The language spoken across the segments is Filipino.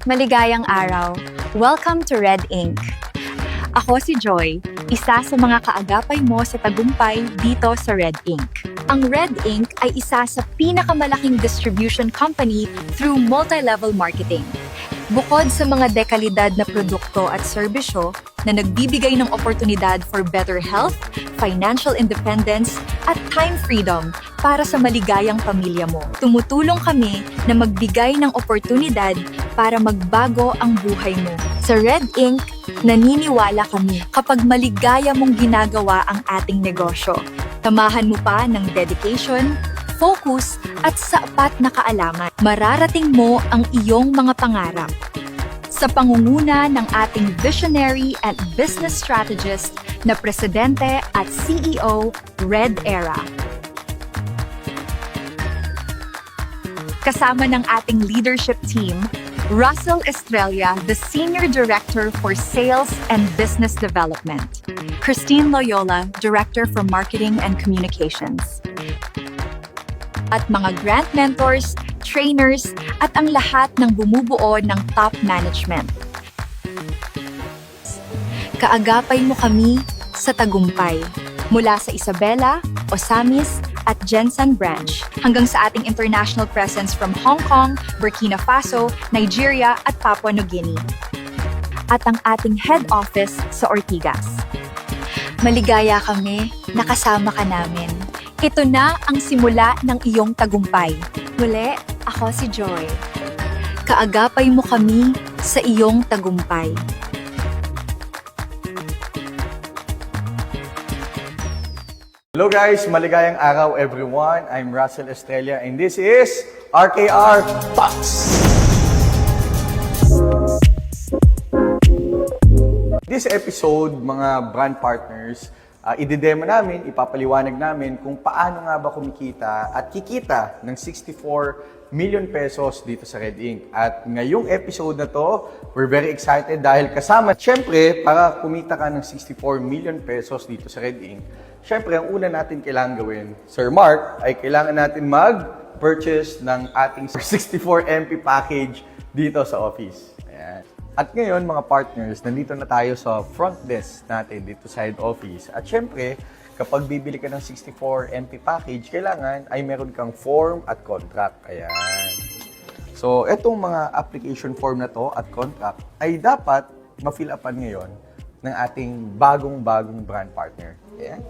Maligayang araw. Welcome to Red Ink. Ako si Joy, isa sa mga kaagapay mo sa tagumpay dito sa Red Ink. Ang Red Ink ay isa sa pinakamalaking distribution company through multi-level marketing. Bukod sa mga dekalidad na produkto at serbisyo na nagbibigay ng oportunidad for better health, financial independence, at time freedom para sa maligayang pamilya mo. Tumutulong kami na magbigay ng oportunidad para magbago ang buhay mo. Sa Red Ink, naniniwala kami kapag maligaya mong ginagawa ang ating negosyo. Tamahan mo pa ng dedication, focus, at sapat na kaalaman. Mararating mo ang iyong mga pangarap. Sa pangunguna ng ating visionary and business strategist na Presidente at CEO, Red Era. Kasama ng ating leadership team, Russell Estrella, the Senior Director for Sales and Business Development. Christine Loyola, Director for Marketing and Communications. At mga grant mentors, trainers, at ang lahat ng bumubuo ng top management. Kaagapay mo kami sa tagumpay. Mula sa Isabela, Osamis, at Jensen Branch hanggang sa ating international presence from Hong Kong, Burkina Faso, Nigeria, at Papua New Guinea. At ang ating head office sa Ortigas. Maligaya kami, nakasama ka namin. Ito na ang simula ng iyong tagumpay. Muli, ako si Joy. Kaagapay mo kami sa iyong tagumpay. Hello guys, maligayang araw everyone. I'm Russell Estrella and this is RKR Talks. This episode, mga brand partners, ididemo namin, ipapaliwanag namin kung paano nga ba kumikita at kikita ng 64 million pesos dito sa Red Ink. At ngayong episode na to, we're very excited dahil kasama, syempre, para kumita ka ng 64 million pesos dito sa Red Ink, syempre, ang una natin kailangan gawin, Sir Mark, ay kailangan natin mag-purchase ng ating 64 MP package dito sa office. Ayan. At ngayon, mga partners, nandito na tayo sa front desk natin dito sa head office. At syempre, kapag bibili ka ng 64 MP package, kailangan ay meron kang form at contract. Ayan. So, etong mga application form na to at contract ay dapat ma-fill upan ngayon ng ating bagong-bagong brand partner. Ayan.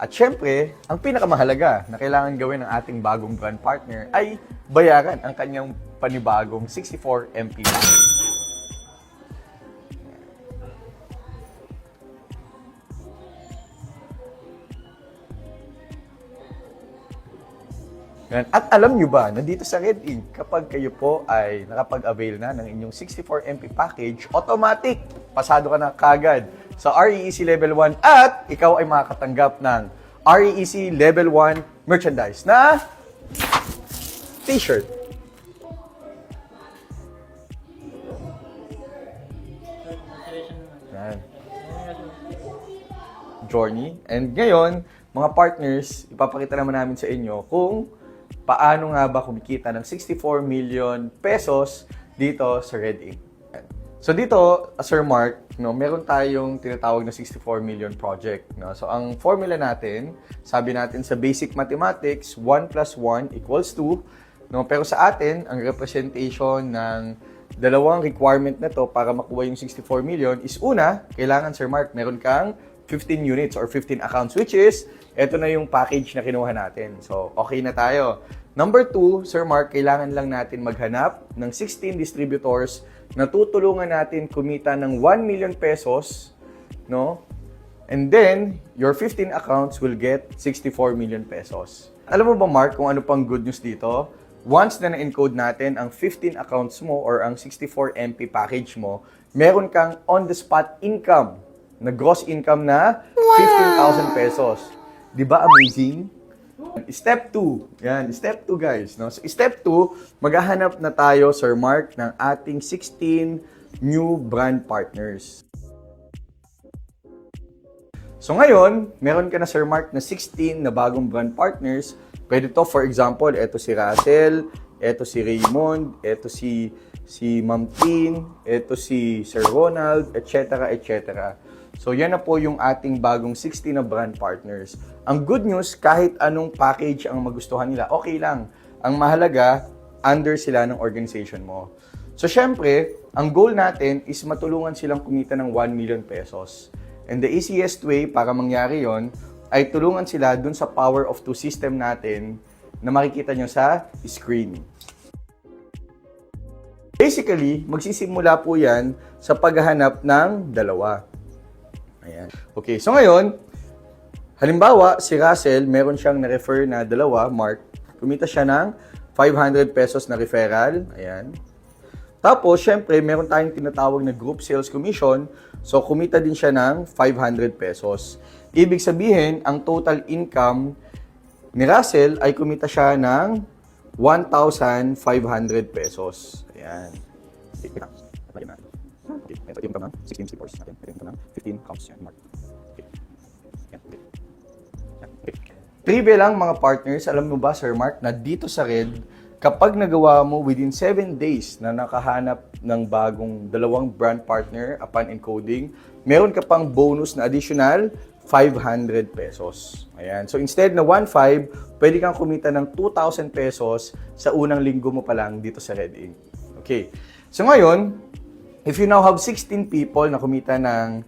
At syempre, ang pinakamahalaga na kailangan gawin ng ating bagong brand partner ay bayaran ang kanyang panibagong 64 MP package. At alam nyo ba na dito sa Red Ink, kapag kayo po ay nakapag-avail na ng inyong 64 MP package, automatic, pasado ka na kagad sa REEC Level 1 at ikaw ay makakatanggap ng REEC Level 1 merchandise na t-shirt. Yan. Journey. And ngayon, mga partners, ipapakita naman namin sa inyo kung paano nga ba kumikita ng 64 million pesos dito sa Red Ink. So dito, Sir Mark, meron tayong tinatawag na 64 million project. So ang formula natin, sabi natin sa basic mathematics, 1 plus 1 equals 2. Pero sa atin, ang representation ng dalawang requirement na to para makuha yung 64 million is una, kailangan, Sir Mark, meron kang 15 units or 15 accounts, which is, ito na yung package na kinuha natin. So, okay na tayo. Number 2, Sir Mark, kailangan lang natin maghanap ng 16 distributors na tutulungan natin kumita ng 1 million pesos, no? And then, your 15 accounts will get 64 million pesos. Alam mo ba, Mark, kung ano pang good news dito? Once na na-encode natin ang 15 accounts mo or ang 64 MP package mo, meron kang on-the-spot income na gross income na 15,000 pesos. Di ba amazing? Step 2. Yan, step 2 guys. No? So, step 2, maghahanap na tayo, Sir Mark, ng ating 16 new brand partners. So ngayon, meron ka na, Sir Mark, na 16 na bagong brand partners. Pwede to, for example, eto si Russell, eto si Raymond, eto si Ma'am Tin, eto si Sir Ronald, etc. etc. So yan na po yung ating bagong 60 na brand partners. Ang good news, kahit anong package ang magustuhan nila, okay lang. Ang mahalaga, under sila ng organization mo. So syempre, ang goal natin is matulungan silang kumita ng 1 million pesos. And the easiest way para mangyari yon ay tulungan sila dun sa Power of Two system natin na makikita nyo sa screen. Basically, magsisimula po yan sa paghahanap ng dalawa. Ayan. Okay, so ngayon, halimbawa, si Russell, meron siyang na-refer na dalawa, Mark. Kumita siya ng 500 pesos na referral. Ayan. Tapos, syempre, meron tayong tinatawag na group sales commission. So, kumita din siya ng 500 pesos. Ibig sabihin, ang total income ni Russell ay kumita siya ng 1,500 pesos. Ayan. Okay, ito yung income ng 16 reports natin. Ito yung income ng 15 counts yan, Mark. Okay. Okay. Trivia lang mga partners, alam mo ba, Sir Mark, na dito sa Red, kapag nagawa mo within 7 days na nakahanap ng bagong dalawang brand partner upon encoding, meron ka pang bonus na additional 500 pesos. Ayan. So instead na 1,500, pwede kang kumita ng 2,000 pesos sa unang linggo mo pa lang dito sa Red Ink. Okay. So ngayon, if you now have 16 people na kumita ng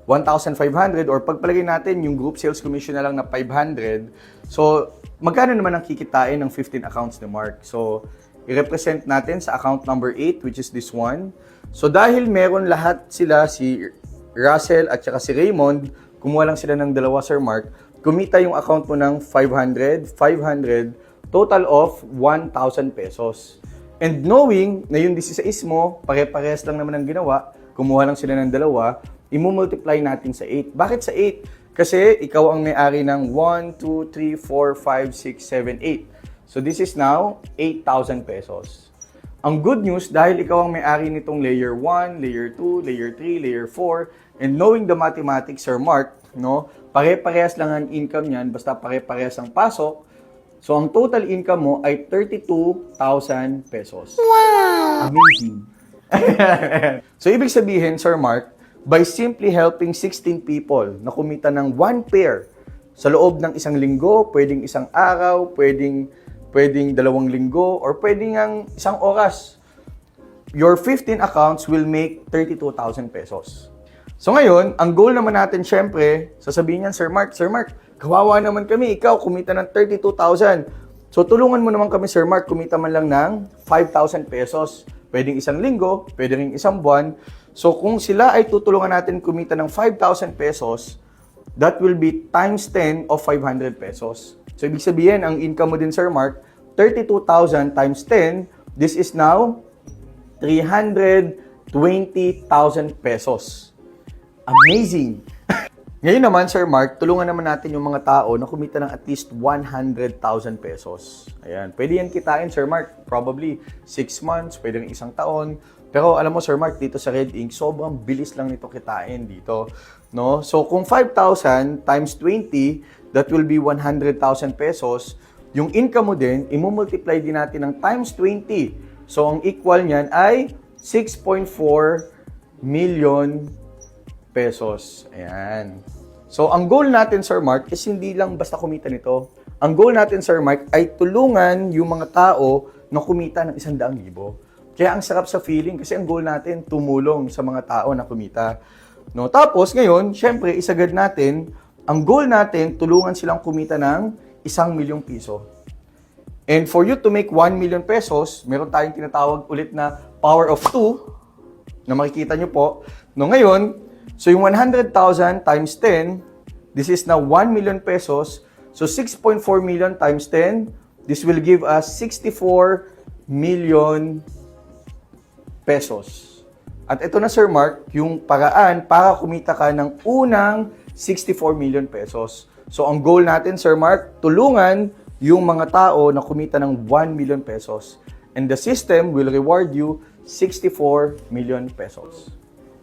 1,500 or pagpalagay natin yung group sales commission na lang na 500, so magkano naman ang kikitain ng 15 accounts ni Mark? So, i-represent natin sa account number 8, which is this one. So, dahil meron lahat sila, si Russell at saka si Raymond, kumuha lang sila ng dalawa, Sir Mark, kumita yung account mo ng 500, 500, total of 1,000 pesos. And knowing na yung 16 mo, pare-parehas lang naman ang ginawa, kumuha lang sila ng dalawa, i-multiply natin sa 8. Bakit sa 8? Kasi ikaw ang may-ari ng 1, 2, 3, 4, 5, 6, 7, 8. So this is now 8,000 pesos. Ang good news, dahil ikaw ang may-ari nitong layer 1, layer 2, layer 3, layer 4, and knowing the mathematics, Sir Mark, no, pare-parehas lang ang income niyan, basta pare-parehas ang pasok. So ang total income mo ay 32,000 pesos. Wow! Amazing! So ibig sabihin, Sir Mark, by simply helping 16 people na kumita ng 1 pair sa loob ng isang linggo, pwedeng isang araw, pwedeng 2 linggo, or pwedeng ang isang oras, your 15 accounts will make 32,000 pesos. So ngayon, ang goal naman natin syempre, sasabihin niyan, Sir Mark, kawawa naman kami, ikaw kumita ng 32,000. So tulungan mo naman kami, Sir Mark, kumita man lang ng 5,000 pesos. Pwedeng isang linggo, pwedeng isang buwan. So kung sila ay tutulungan natin kumita ng 5,000 pesos, that will be times 10 of 500 pesos. So ibig sabihin, ang income mo din, Sir Mark, 32,000 times 10, this is now 320,000 pesos. Amazing! Ngayon naman, Sir Mark, tulungan naman natin yung mga tao na kumita ng at least 100,000 pesos. Ayan. Pwede yan kitain, Sir Mark. Probably 6 months, pwede rin isang taon. Pero alam mo, Sir Mark, dito sa Red Ink, sobrang bilis lang nito kitain dito. No? So, kung 5,000 times 20, that will be 100,000 pesos. Yung income mo din, imumultiply din natin ng times 20. So, ang equal niyan ay 6.4 million pesos. Ayan. So, ang goal natin, Sir Mark, is hindi lang basta kumita nito. Ang goal natin, Sir Mark, ay tulungan yung mga tao na kumita ng 100,000. Kaya ang sarap sa feeling kasi ang goal natin, tumulong sa mga tao na kumita. No? Tapos, ngayon, syempre, isagad natin, ang goal natin, tulungan silang kumita ng 1,000,000 piso. And for you to make 1 million pesos, meron tayong tinatawag ulit na power of 2, na makikita nyo po. No, ngayon, so yung 100,000 times 10, this is now 1 million pesos. So 6.4 million times 10, this will give us 64 million pesos. At ito na, Sir Mark, yung paraan para kumita ka ng unang 64 million pesos. So ang goal natin, Sir Mark, tulungan yung mga tao na kumita ng 1 million pesos. And the system will reward you 64 million pesos.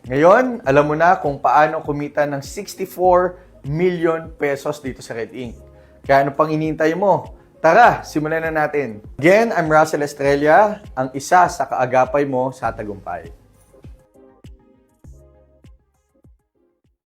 Ngayon, alam mo na kung paano kumita ng 64 million pesos dito sa Red Ink. Kaya ano pang inintay mo? Tara, simulan na natin. Again, I'm Russell Estrella, ang isa sa kaagapay mo sa tagumpay.